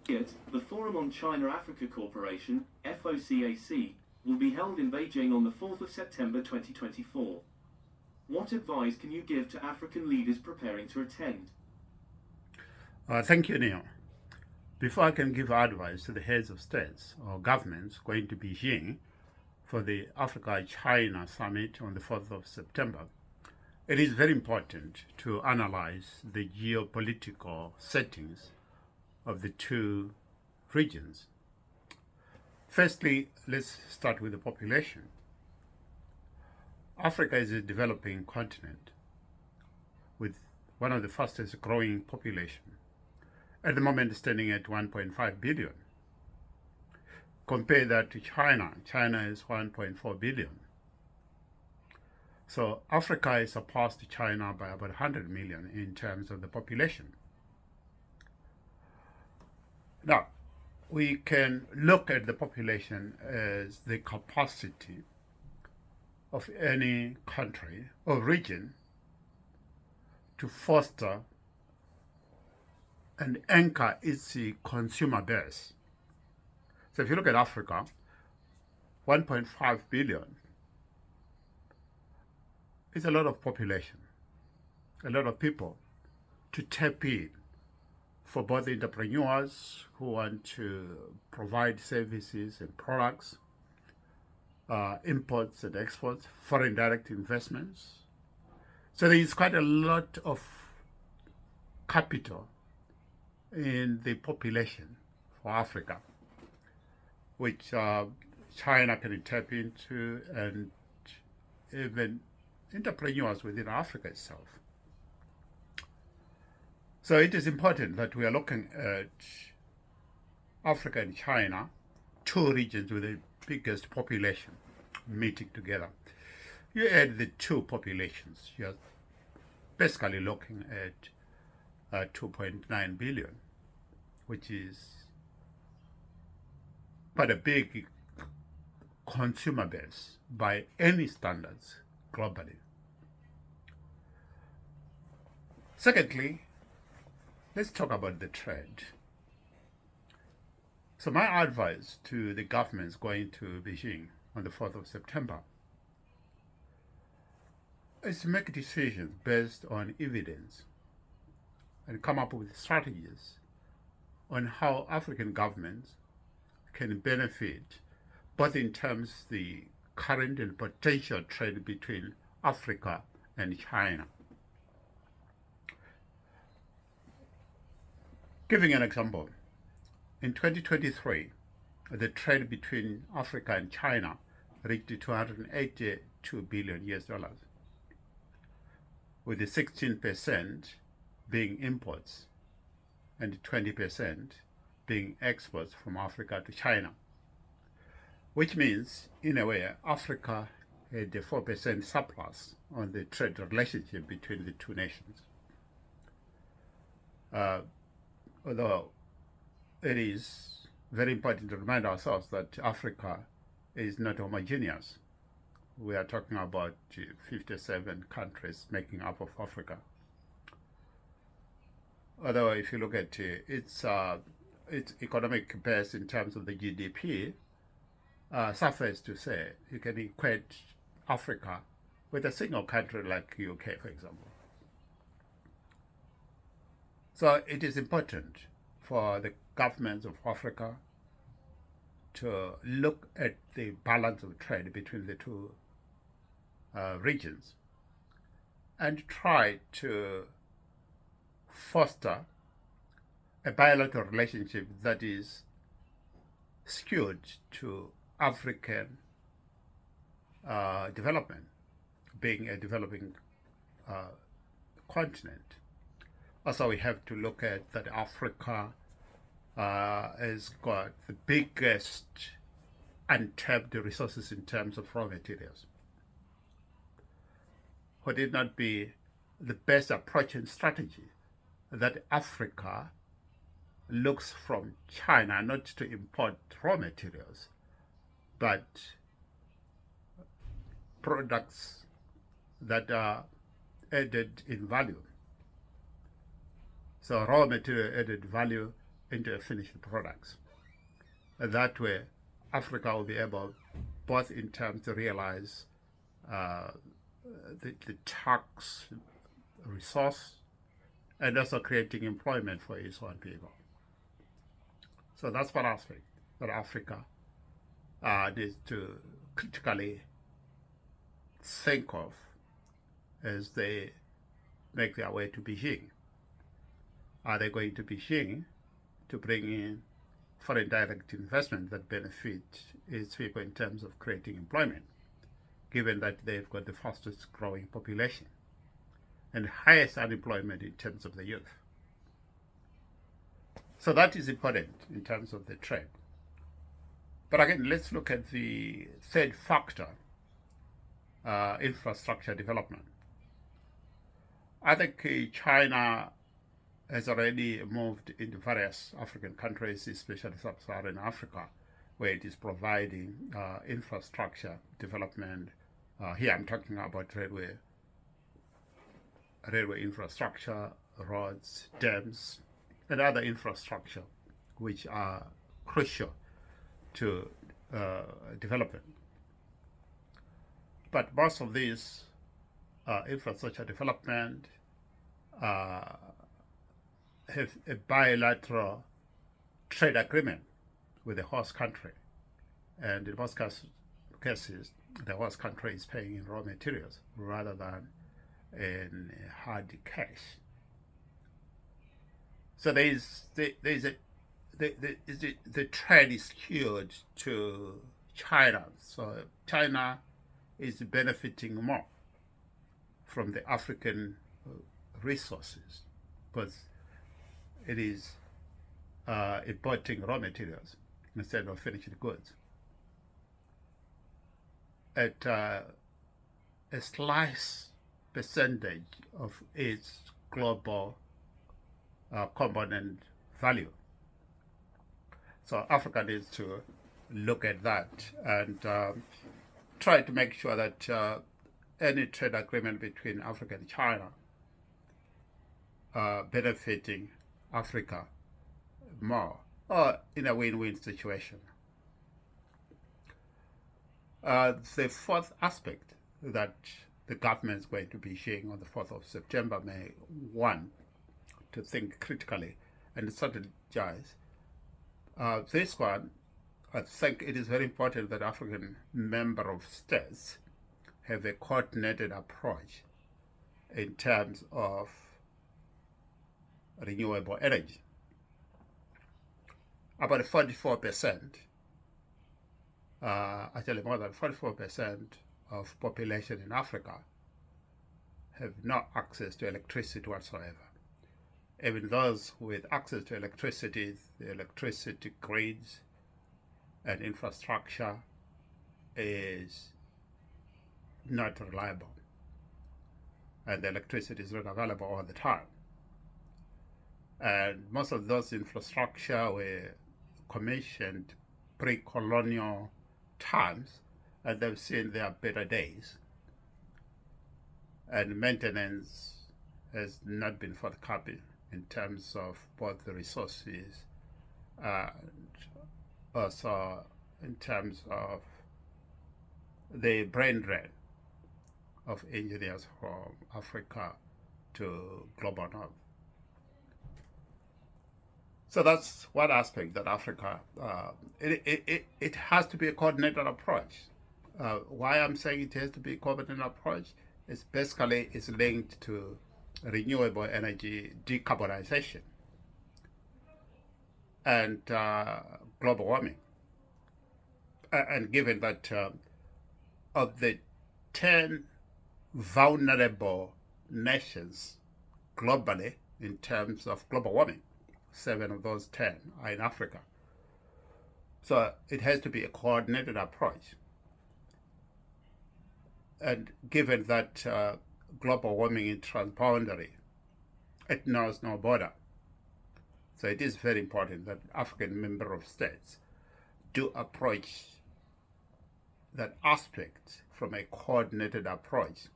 Yet, the Forum on China-Africa Cooperation, FOCAC, will be held in Beijing on the 4th of September 2024. What advice can you give to African leaders preparing to attend? Thank you, Neil. Before I can give advice to the heads of states or governments going to Beijing for the Africa-China Summit on the 4th of September, it is very important to analyze the geopolitical settings of the two regions. Firstly, let's start with the population. Africa is a developing continent with one of the fastest growing population, at the moment standing at 1.5 billion. Compare that to China. China is 1.4 billion. So Africa has surpassed China by about 100 million in terms of the population. Now, we can look at the population as the capacity of any country or region to foster and anchor its consumer base. So if you look at Africa, 1.5 billion is a lot of population, a lot of people to tap in for both entrepreneurs who want to provide services and products, imports and exports, foreign direct investments. So there is quite a lot of capital in the population for Africa, which China can tap into, and even entrepreneurs within Africa itself. So it is important that we are looking at Africa and China, two regions with the biggest population, meeting together. You add the two populations, you're basically looking at 2.9 billion, which is quite a big consumer base by any standards globally. Secondly, let's talk about the trade. So my advice to the governments going to Beijing on the 4th of September is to make decisions based on evidence and come up with strategies on how African governments can benefit, both in terms of the current and potential trade between Africa and China. Giving an example, in 2023, the trade between Africa and China reached $282 billion US dollars, with the 16% being imports and 20% being exports from Africa to China, which means, in a way, Africa had a 4% surplus on the trade relationship between the two nations. Although it is very important to remind ourselves that Africa is not homogeneous. We are talking about 57 countries making up of Africa. Although if you look at its economic base in terms of the GDP, suffice to say, you can equate Africa with a single country like UK, for example. So it is important for the governments of Africa to look at the balance of trade between the two regions and try to foster a bilateral relationship that is skewed to African development, being a developing continent. Also, we have to look at that Africa has got the biggest untapped resources in terms of raw materials. Would it not be the best approach and strategy that Africa looks from China not to import raw materials, but products that are added in value? So raw material added value into finished products. And that way, Africa will be able, both in terms to realize the tax resource and also creating employment for its own people. So that's one aspect that Africa needs to critically think of as they make their way to Beijing. Are they going to Beijing to bring in foreign direct investment that benefit its people in terms of creating employment, given that they've got the fastest growing population and highest unemployment in terms of the youth? So that is important in terms of the trade. But again, let's look at the third factor, infrastructure development. I think China has already moved into various African countries, especially sub-Saharan Africa, where it is providing infrastructure development. Here I'm talking about railway infrastructure, roads, dams, and other infrastructure which are crucial to development. But most of these infrastructure development have a bilateral trade agreement with the host country, and in most cases the host country is paying in raw materials rather than in hard cash. So the trade is skewed to China. So China is benefiting more from the African resources because it is importing raw materials instead of finished goods at a slice percentage of its global component value. So Africa needs to look at that and try to make sure that any trade agreement between Africa and China benefiting Africa more, or in a win-win situation. The fourth aspect that the government is going to be sharing on the 4th of September may want to think critically and strategize. This one, I think it is very important that African member of states have a coordinated approach in terms of renewable energy. About 44%, actually more than 44% of population in Africa have no access to electricity whatsoever. Even those with access to electricity, the electricity grids and infrastructure is not reliable, and the electricity is not available all the time. And most of those infrastructure were commissioned pre-colonial times, and they've seen their better days. And maintenance has not been forthcoming in terms of both the resources and also in terms of the brain drain of engineers from Africa to global north. So that's one aspect that Africa, it has to be a coordinated approach. Why I'm saying it has to be a coordinated approach is basically it's linked to renewable energy decarbonization and global warming. And given that of the 10 vulnerable nations globally in terms of global warming, 7 of those 10 are in Africa. So it has to be a coordinated approach. And given that global warming is transboundary, it knows no border. So it is very important that African member of states do approach that aspect from a coordinated approach,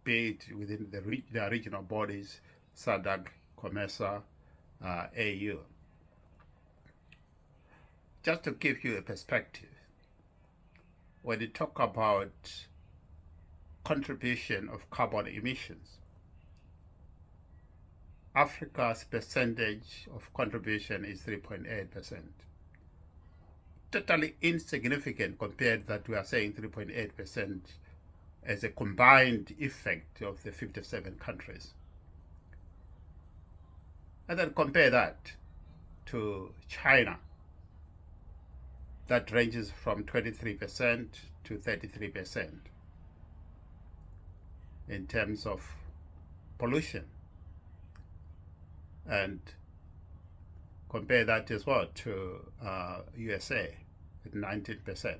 be it within the regional bodies, SADC, COMESA, AU. just to give you a perspective, when you talk about contribution of carbon emissions, Africa's percentage of contribution is 3.8%. Totally insignificant compared that we are saying 3.8% as a combined effect of the 57 countries. And then compare that to China, that ranges from 23% to 33% in terms of pollution. And compare that as well to USA at 19%.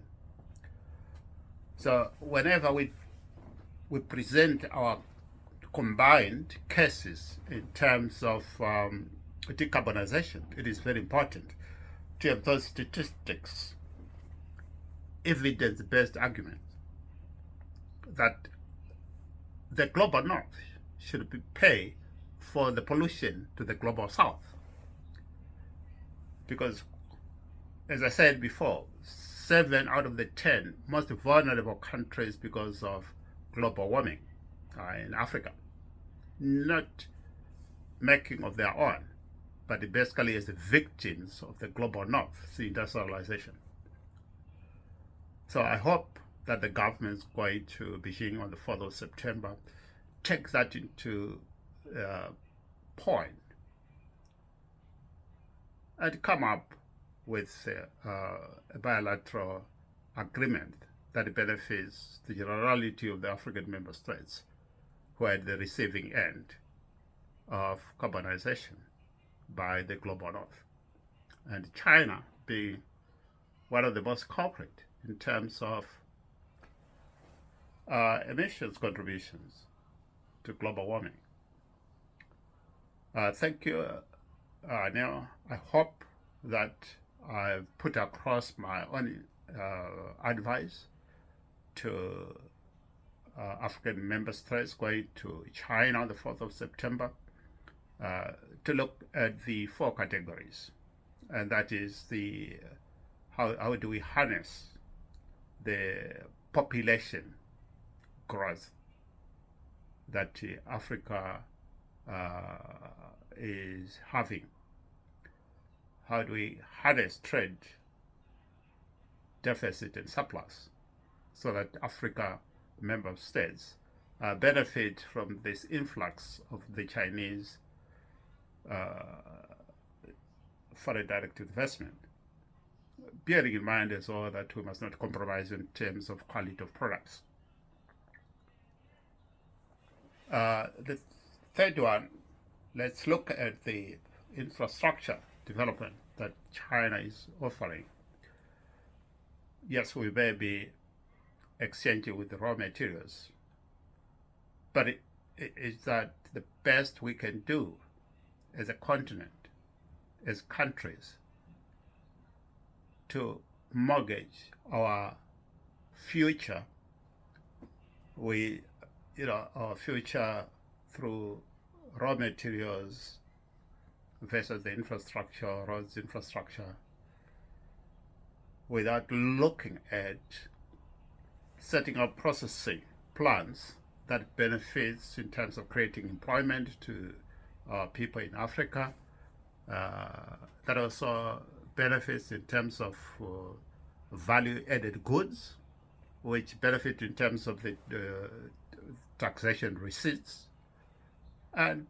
So whenever we present our combined cases in terms of decarbonization, it is very important to have those statistics, evidence-based arguments that the global north should pay for the pollution to the global south. Because, as I said before, 7 out of the 10 most vulnerable countries because of global warming are in Africa. Not making of their own, but basically as the victims of the global north's industrialization. So I hope that the government is going to, beginning on the 4th of September, take that into point and come up with a bilateral agreement that benefits the generality of the African member states who are at the receiving end of carbonization by the global north. And China being one of the most culprit in terms of emissions contributions to global warming. Thank you, Neil. I hope that I've put across my own advice to African member states going to China on the 4th of September to look at the 4 categories. And that is the how do we harness the population growth that Africa is having. How do we harness trade deficit and surplus so that Africa member states benefit from this influx of the Chinese foreign direct investment, bearing in mind as well that we must not compromise in terms of quality of products. The third one, let's look at the infrastructure development that China is offering. Yes, we may be exchanging with the raw materials, but is that the best we can do as a continent, as countries, to mortgage our future? Our future through raw materials versus the infrastructure, roads infrastructure, without looking at setting up processing plans that benefits in terms of creating employment to people in Africa, that also benefits in terms of value-added goods, which benefit in terms of the taxation receipts, and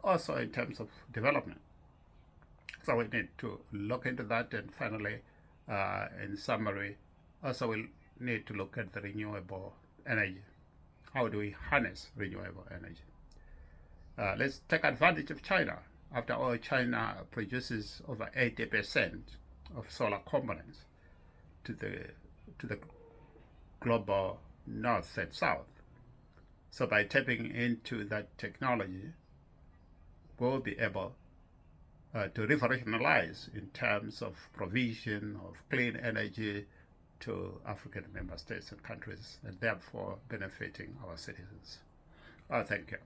also in terms of development. So we need to look into that, and finally, in summary, also we'll need to look at the renewable energy. How do we harness renewable energy? Let's take advantage of China. After all, China produces over 80% of solar components to the global north and south. So by tapping into that technology, we'll be able to revolutionize in terms of provision of clean energy to African member states and countries, and therefore benefiting our citizens. Thank you.